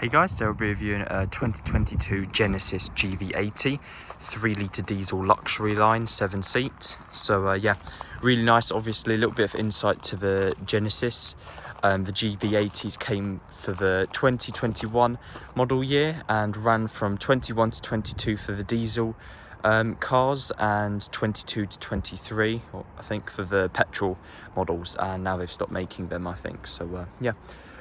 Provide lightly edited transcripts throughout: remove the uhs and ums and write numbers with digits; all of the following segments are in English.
Hey guys, so we'll be reviewing a 2022 Genesis GV80 3-litre diesel luxury line, 7 seat. So yeah, really nice. Obviously a little bit of insight to the Genesis. The GV80s came for the 2021 model year and ran from 21 to 22 for the diesel cars and 22 to 23 I think for the petrol models, and now they've stopped making them, I think. So yeah,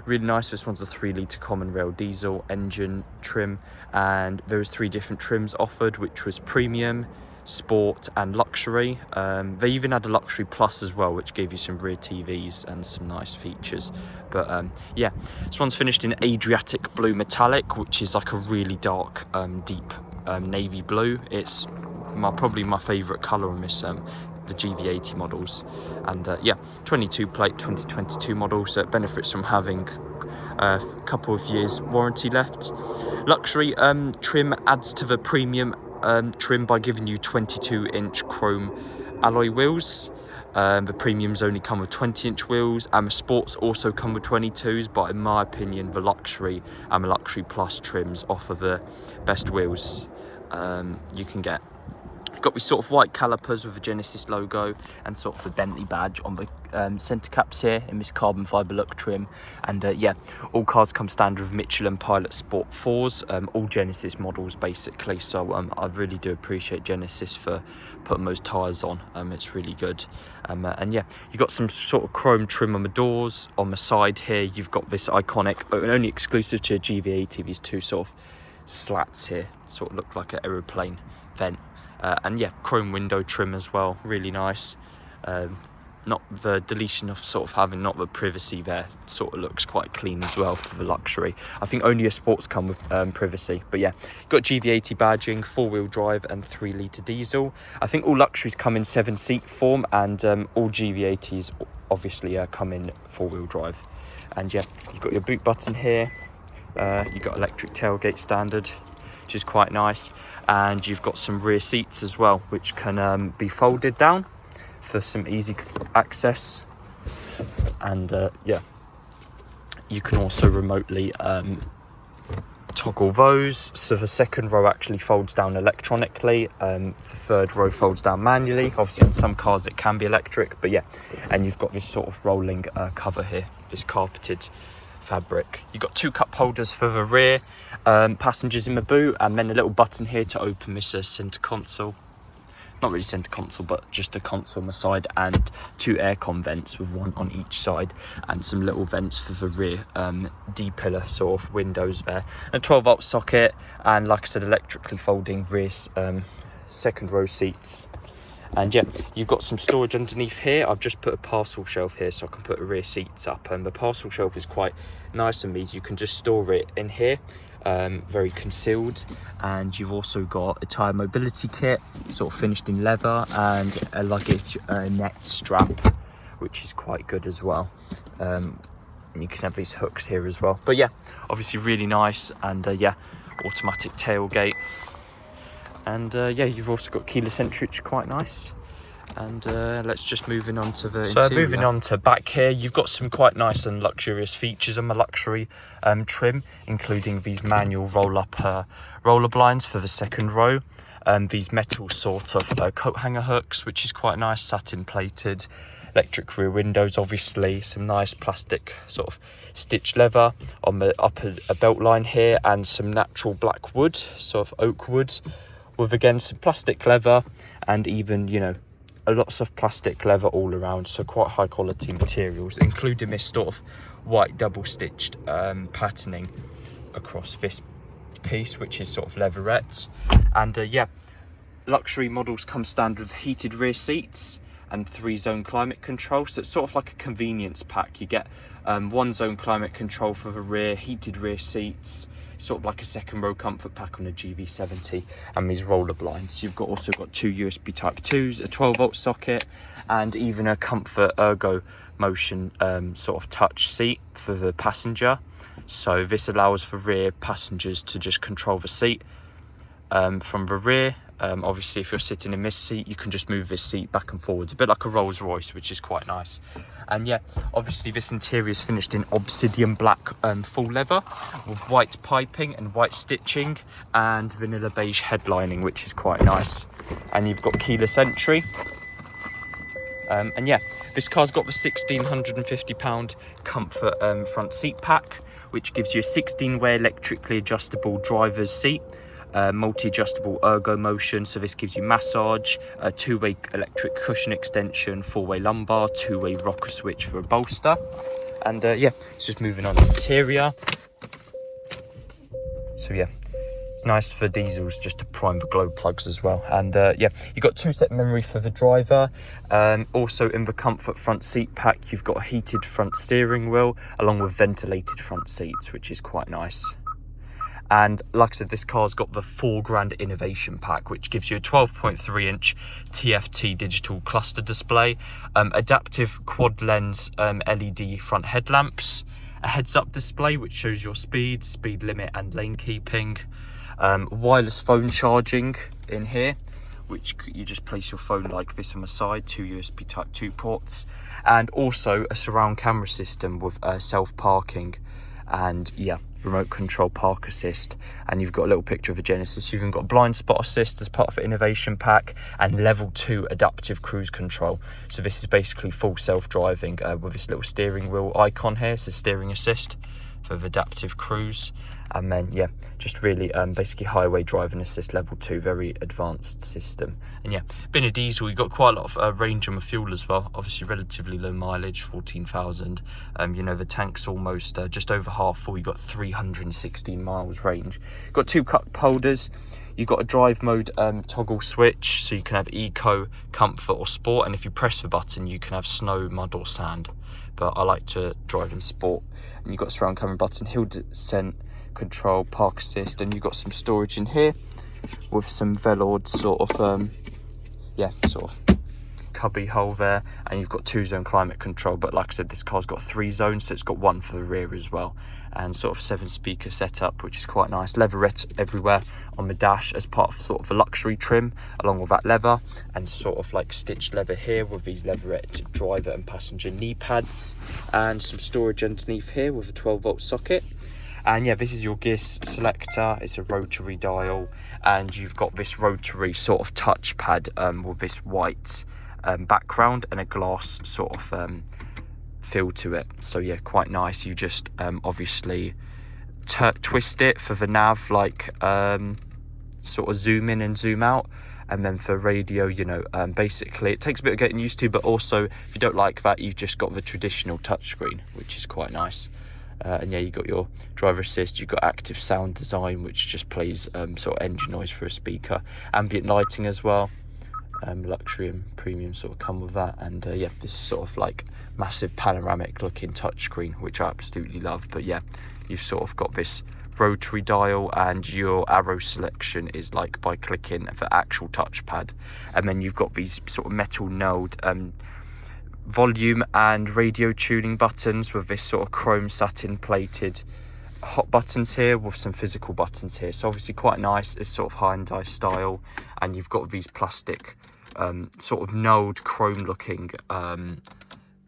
really nice. This one's a 3-litre common rail diesel engine trim, and there was 3 different trims offered, which was premium, sport and luxury. They even had a luxury plus as well, which gave you some rear TVs and some nice features. But yeah, this one's finished in Adriatic Blue metallic, which is like a really dark deep navy blue. It's probably my favorite color on this the GV80 models. And yeah, 22 plate 2022 model, so it benefits from having a couple of years warranty left. Luxury trim adds to the premium trim by giving you 22-inch chrome alloy wheels. The premiums only come with 20-inch wheels, and the sports also come with 22s, but in my opinion the luxury and the luxury plus trims offer the best wheels you can get. Got these sort of white calipers with the Genesis logo and sort of the Bentley badge on the centre caps here in this carbon fibre look trim. And yeah, all cars come standard with Michelin Pilot Sport 4s, all Genesis models basically. So I really do appreciate Genesis for putting those tyres on. It's really good. And yeah, you've got some sort of chrome trim on the doors. On the side here, you've got this iconic, only exclusive to a GV80, these 2 sort of slats here, sort of look like an aeroplane vent. And yeah, chrome window trim as well, really nice. Not the deletion of sort of having not the privacy there, sort of looks quite clean as well for the luxury. I think only a sports come with privacy, but yeah, got GV80 badging, 4-wheel drive and 3-litre diesel. I think all luxuries come in 7-seat form, and all GV80s obviously come in 4-wheel drive. And yeah, you've got your boot button here. You've got electric tailgate standard, which is quite nice, and you've got some rear seats as well, which can be folded down for some easy access. And yeah, you can also remotely toggle those, so the second row actually folds down electronically, the third row folds down manually. Obviously on some cars it can be electric, but yeah, and you've got this sort of rolling cover here, this carpeted fabric. You've got 2 cup holders for the rear passengers in the boot, and then a little button here to open this centre console. Not really centre console, but just a console on the side, and 2 aircon vents with 1 on each side, and some little vents for the rear D-pillar sort of windows there. And a 12-volt socket, and like I said, electrically folding rear second row seats. And yeah, you've got some storage underneath here. I've just put a parcel shelf here so I can put the rear seats up, and the parcel shelf is quite nice and means you can just store it in here, very concealed. And you've also got a tyre mobility kit, sort of finished in leather, and a luggage net strap, which is quite good as well. And you can have these hooks here as well. But yeah, obviously really nice. And yeah, automatic tailgate. And yeah, you've also got keyless entry, which is quite nice. And let's just move on to the interior. So moving on to back here, you've got some quite nice and luxurious features on the luxury trim, including these manual roll-up roller blinds for the second row, these metal sort of coat hanger hooks, which is quite nice, satin plated, electric rear windows, obviously some nice plastic sort of stitched leather on the upper belt line here, and some natural black wood, sort of oak wood, with again some plastic leather, and even, you know, lots of plastic leather all around, so quite high quality materials, including this sort of white double stitched patterning across this piece, which is sort of leatherette. And yeah, luxury models come standard with heated rear seats and 3-zone climate control, so it's sort of like a convenience pack. You get 1-zone climate control for the rear, heated rear seats, sort of like a second row comfort pack on a GV70, and these roller blinds. You've also got 2 USB type 2s, a 12-volt socket, and even a comfort ergo motion sort of touch seat for the passenger. So this allows for rear passengers to just control the seat from the rear, Obviously, if you're sitting in this seat, you can just move this seat back and forwards, a bit like a Rolls Royce, which is quite nice. And yeah, obviously this interior is finished in Obsidian Black full leather with white piping and white stitching and vanilla beige headlining, which is quite nice. And you've got keyless entry. And yeah, this car's got the £1,650 comfort front seat pack, which gives you a 16-way electrically adjustable driver's seat, multi-adjustable ergo motion, so this gives you massage, a 2-way electric cushion extension, 4-way lumbar, 2-way rocker switch for a bolster. And yeah, it's just moving on to interior. So yeah, it's nice for diesels just to prime the glow plugs as well. And yeah, you've got 2-set memory for the driver. Also in the comfort front seat pack, you've got a heated front steering wheel along with ventilated front seats, which is quite nice. And like I said, this car's got the £4,000 innovation pack, which gives you a 12.3-inch TFT digital cluster display, adaptive quad lens LED front headlamps, a heads-up display which shows your speed limit and lane keeping, wireless phone charging in here, which you just place your phone like this on the side, 2 USB type 2 ports, and also a surround camera system with self-parking and yeah, remote control park assist. And you've got a little picture of the Genesis. You've even got blind spot assist as part of the innovation pack and level 2 adaptive cruise control. So this is basically full self-driving with this little steering wheel icon here, so steering assist for the adaptive cruise. And then yeah, just really basically highway driving assist level 2, very advanced system. And yeah, being a diesel, you've got quite a lot of range on the fuel as well. Obviously relatively low mileage, 14,000. You know, the tank's almost just over half full. You've got 316 miles range. You've got 2 cup holders. You've got a drive mode toggle switch, so you can have eco, comfort or sport, and if you press the button you can have snow, mud or sand, but I like to drive in sport. And you've got a surround camera button, hill descent control, park assist, and you've got some storage in here with some veloured sort of yeah, sort of cubby hole there, and you've got 2-zone climate control. But like I said, this car's got 3 zones, so it's got 1 for the rear as well, and sort of 7-speaker setup, which is quite nice. Leatherette everywhere on the dash as part of sort of a luxury trim along with that leather, and sort of like stitched leather here with these leatherette driver and passenger knee pads, and some storage underneath here with a 12-volt socket. And yeah, this is your gear selector. It's a rotary dial, and you've got this rotary sort of touchpad with this white background and a glass sort of feel to it. So yeah, quite nice. You just obviously twist it for the nav, like sort of zoom in and zoom out. And then for radio, you know, basically it takes a bit of getting used to, but also if you don't like that, you've just got the traditional touchscreen, which is quite nice. And yeah, you got your driver assist, you've got active sound design, which just plays sort of engine noise for a speaker, ambient lighting as well. Luxury and premium sort of come with that. And yeah, this is sort of like massive panoramic looking touchscreen, which I absolutely love. But yeah, you've sort of got this rotary dial, and your arrow selection is like by clicking the actual touchpad. And then you've got these sort of metal nailed volume and radio tuning buttons with this sort of chrome satin plated hot buttons here with some physical buttons here. So obviously quite nice. It's sort of Hyundai style, and you've got these plastic sort of nailed chrome looking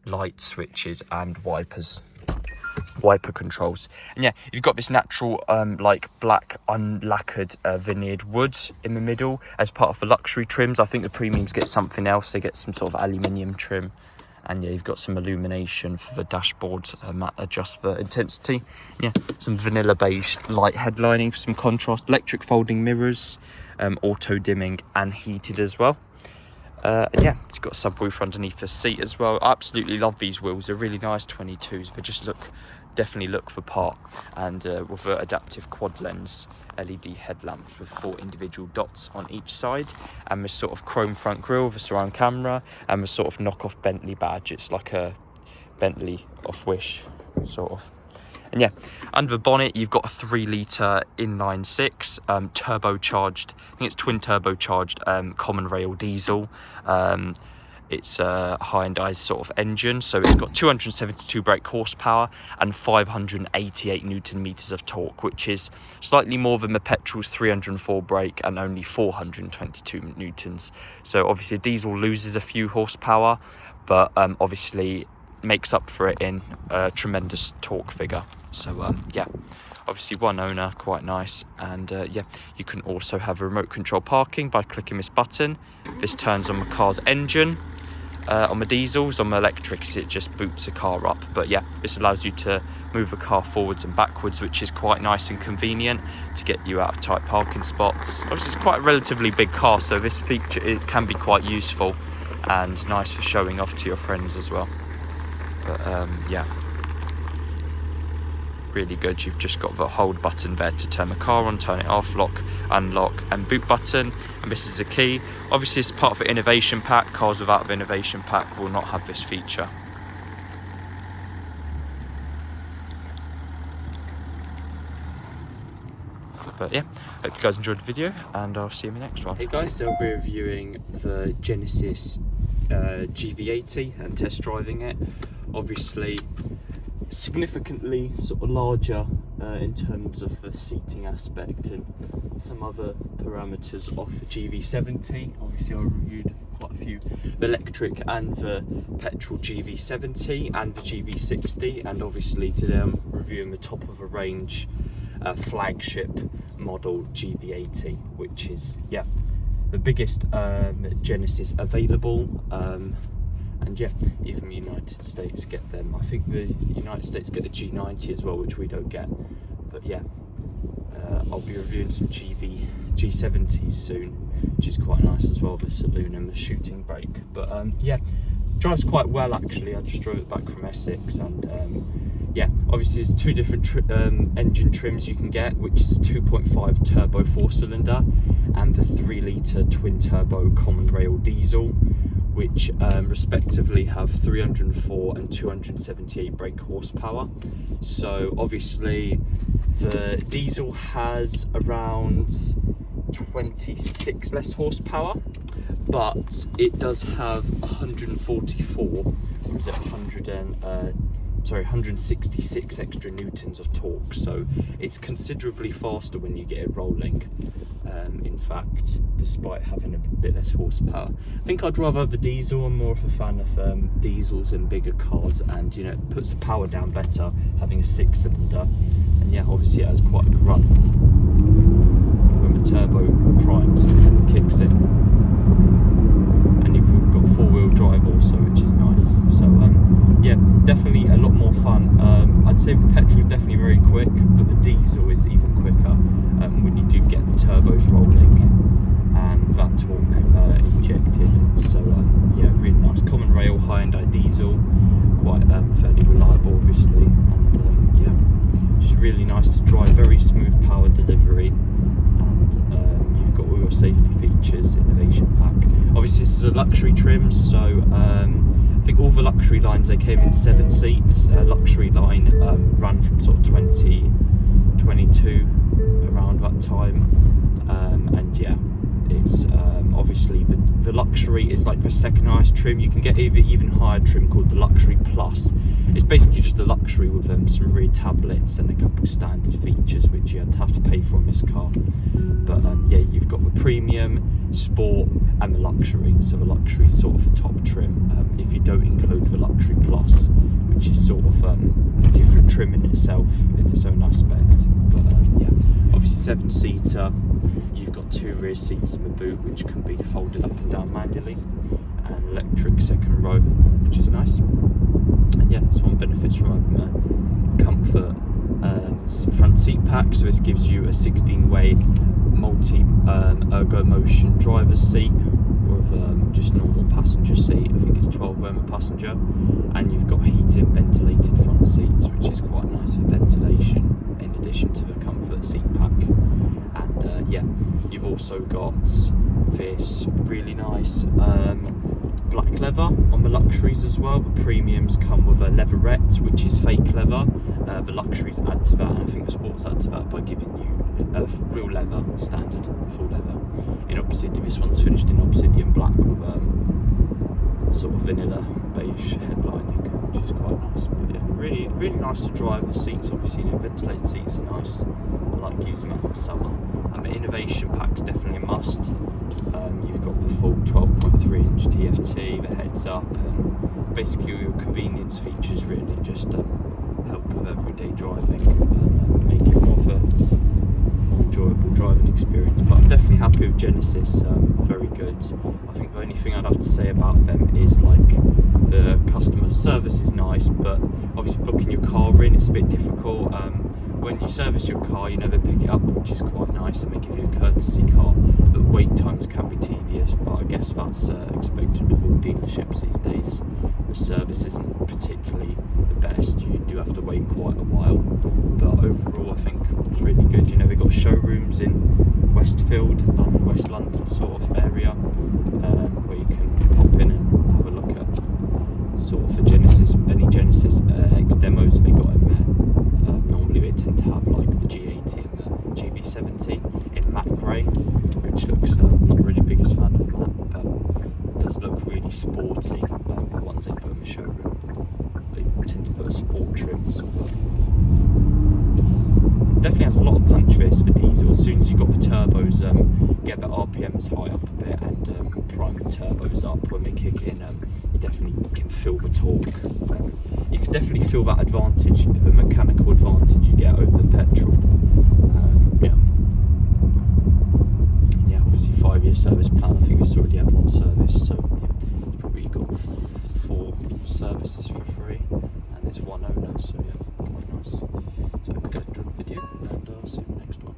light switches and wiper controls. And yeah, you've got this natural like black unlacquered veneered wood in the middle as part of the luxury trims. I think the premiums get something else. They get some sort of aluminium trim. And yeah, you've got some illumination for the dashboard, adjust the intensity. Yeah, some vanilla beige light headlining for some contrast, electric folding mirrors, auto dimming and heated as well. And yeah, it's got a subwoofer underneath the seat as well. I absolutely love these wheels. They're really nice 22s. They just definitely look the part. And with the adaptive quad lens LED headlamps with 4 individual dots on each side, and this sort of chrome front grille with a surround camera, and the sort of knockoff Bentley badge. It's like a Bentley off Wish sort of. And yeah, under the bonnet you've got a 3-litre inline-6 turbocharged, I think it's twin turbocharged common rail diesel. It's a Hyundai sort of engine, so it's got 272 brake horsepower and 588 newton meters of torque, which is slightly more than the petrol's 304 brake and only 422 newtons. So obviously diesel loses a few horsepower, but obviously makes up for it in a tremendous torque figure. So yeah, obviously one owner, quite nice. And yeah, you can also have remote control parking by clicking this button. This turns on the car's engine. On the diesels, on the electrics, it just boots a car up. But yeah, this allows you to move the car forwards and backwards, which is quite nice and convenient to get you out of tight parking spots. Obviously, it's quite a relatively big car, so this feature, it can be quite useful and nice for showing off to your friends as well. But yeah, really good. You've just got the hold button there to turn the car on, turn it off, lock, unlock and boot button, and this is a key. Obviously it's part of the innovation pack. Cars without the innovation pack will not have this feature. But yeah, hope you guys enjoyed the video, and I'll see you in the next one. Hey guys, so I'll be reviewing the Genesis GV80 and test driving it. Obviously significantly sort of larger in terms of the seating aspect and some other parameters off the GV70. Obviously I reviewed quite a few, the electric and the petrol GV70 and the GV60, and obviously today I'm reviewing the top of the range flagship model GV80, which is, yeah, the biggest Genesis available. And yeah, even the United States get them. I think the United States get the G90 as well, which we don't get. But yeah, I'll be reviewing some G70s soon, which is quite nice as well, the saloon and the shooting brake. But yeah, drives quite well actually. I just drove it back from Essex, and yeah, obviously there's two different engine trims you can get, which is a 2.5 turbo 4-cylinder and the 3-litre twin turbo common rail diesel, which respectively have 304 and 278 brake horsepower. So obviously the diesel has around 26 less horsepower, but it does have 144, or is it 166 extra newtons of torque, so it's considerably faster when you get it rolling, in fact, despite having a bit less horsepower. I think I'd rather have the diesel. I'm more of a fan of diesels in bigger cars, and you know, it puts the power down better having a 6-cylinder. And yeah, obviously it has quite a grunt when the turbo primes and kicks in, and you've got 4-wheel drive also, which is nice. So yeah, definitely a lot more fun. I'd say the petrol is definitely very quick, but the diesel is even quicker when you do get the turbos rolling and that torque injected. So yeah, really nice. Common rail Hyundai diesel, quite fairly reliable obviously, and yeah, just really nice to drive, very smooth power delivery, and you've got all your safety features, innovation pack. Obviously this is a luxury trim, so I think all the luxury lines, they came in 7 seats. Luxury line ran from sort of 2022 around that time, and yeah, it's obviously the luxury is like the second highest trim. You can get even higher trim called the luxury plus. It's basically just the luxury with some rear tablets and a couple standard features which you'd have to pay for in this car. But yeah, you've got the premium, sport and the luxury. So the luxury is sort of a top trim, if you don't include the luxury plus, which is sort of a different trim in itself, in its own aspect. But yeah, obviously 7-seater. You've got 2 rear seats in the boot, which can be folded up and down manually, and electric second row, which is nice. And yeah, this one benefits from having a comfort front seat pack. So this gives you a 16-way multi ergo motion driver's seat with just normal passenger seat. I think it's 12 a passenger, and you've got heated ventilated front seats, which is quite nice for ventilation in addition to the comfort seat pack. And yeah, you've also got this really nice black leather on the luxuries as well. The premiums come with a leatherette, which is fake leather. The luxuries add to that, and I think the sports add to that by giving you real leather, standard full leather in Obsidian. This one's finished in Obsidian Black with sort of vanilla beige headlining, which is quite nice. But yeah, really nice to drive. The seats, obviously, ventilated seats are nice. I like using them in the summer. And the innovation pack's definitely a must. You've got the full 12.3-inch TFT, the heads up, and basically all your convenience features really just help with everyday driving and make it more of a more enjoyable driving experience. But I'm definitely happy with Genesis, very good. I think the only thing I'd have to say about them is like the customer service is nice, but obviously booking your car in, it's a bit difficult. When you service your car, you never pick it up, which is quite nice, and they give you a courtesy car. The wait times can be tedious, but I guess that's expected of all dealerships these days. The service isn't particularly the best, you do have to wait quite a while, but overall I think it's really good. They've got showrooms in Westfield and West London sort of area, where you can pop in and have a look at sort of any Genesis X demos they got in there. Normally they tend to have like the G80 and the GV70 in matte grey, which looks, not really biggest fan of matte, but does look really sporty. The ones they put in the showroom, they tend to put a sport trim sort of. Definitely has a lot of punch this for diesel. As soon as you've got the turbos, get the RPMs high up a bit and prime the turbos up when they kick in, you definitely can feel the torque. You can definitely feel that advantage, the mechanical advantage you get over the petrol. Yeah, obviously 5-year service plan. I think it's already had 1 service, so yeah, it's probably got 4 services for free, and it's 1 owner, so yeah, quite nice. So I hope you guys enjoyed the video, and I'll see you in the next one.